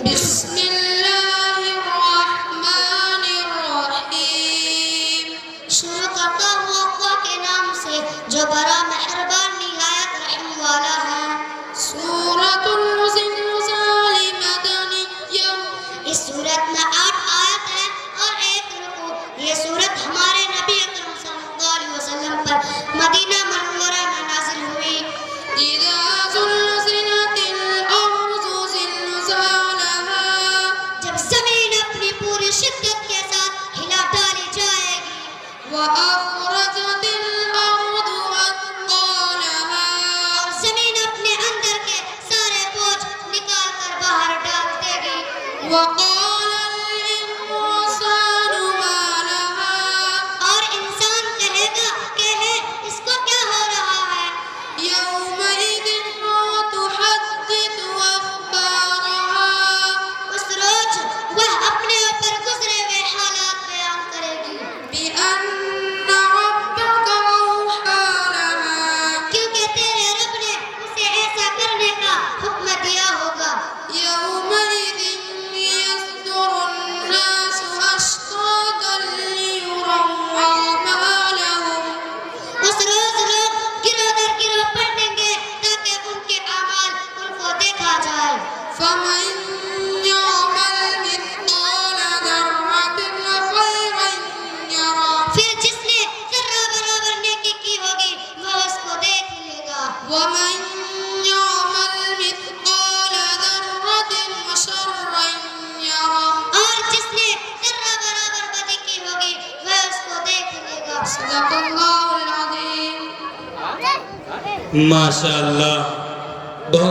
बिस्मिल्लाहिर्रहमानिर्रहीम। शुरू करता हूँ अल्लाह के नाम से जो बड़ा मेहरबान निहायत रहम वाला है। सूरतुल ज़िलज़ाल मदनिय्या। इस सूरत में 8 आयत है और 1 रुकू। ये सूरत हमारे नबी अकरम सल्लल्लाहु अलैहि वसल्लम पर मदीना मुनव्वरा में नाज़िल हुई। इज़ा ज़ुलज़िलतिल अर्ज़ु ज़िलज़ालहा। जब ज़मीन अपनी पूरी शिद्दत के साथ हिला डाली जाएगी। व अख़रजतिल अर्ज़ु अथक़ालहा। और ज़मीन अपने अंदर के सारे बोझ निकाल कर बाहर डाल देगी। व क़ालल इंसानु मा लहा। और इंसान कहेगा कि है इसको क्या हो रहा है। यौमइज़िन तुहद्दिथु अख़बारहा। उस रोज वह अपने ऊपर गुजरे हुए हालात बयान करेगी। बिअन्ना रब्बका औहा लहा। क्योंकि तेरे रब ने उसे ऐसा करने का हुक्म दिया होगा। यौमइज़िन यस्दुरुन्नासु अश्तातन लियुरौ अअमालहुम। उस रोज लोग गिरोह दर गिरोह पलटेंगे ताकि उनके अमाल उनको देखा जाए। फमन यअमल मिस्क़ाल ज़र्रतिन खैरन यरा। फिर जिसने जर्रा बराबर नेकी की होगी वह उसको देख लेगा। वमन यअमल मिस्क़ाल ज़र्रतिन शर्रन यरा। और जिसने जर्रा बराबर बदी की होगी वह उसको देख लेगा। सदक़ल्लाहुल अज़ीम। माशाअल्लाह।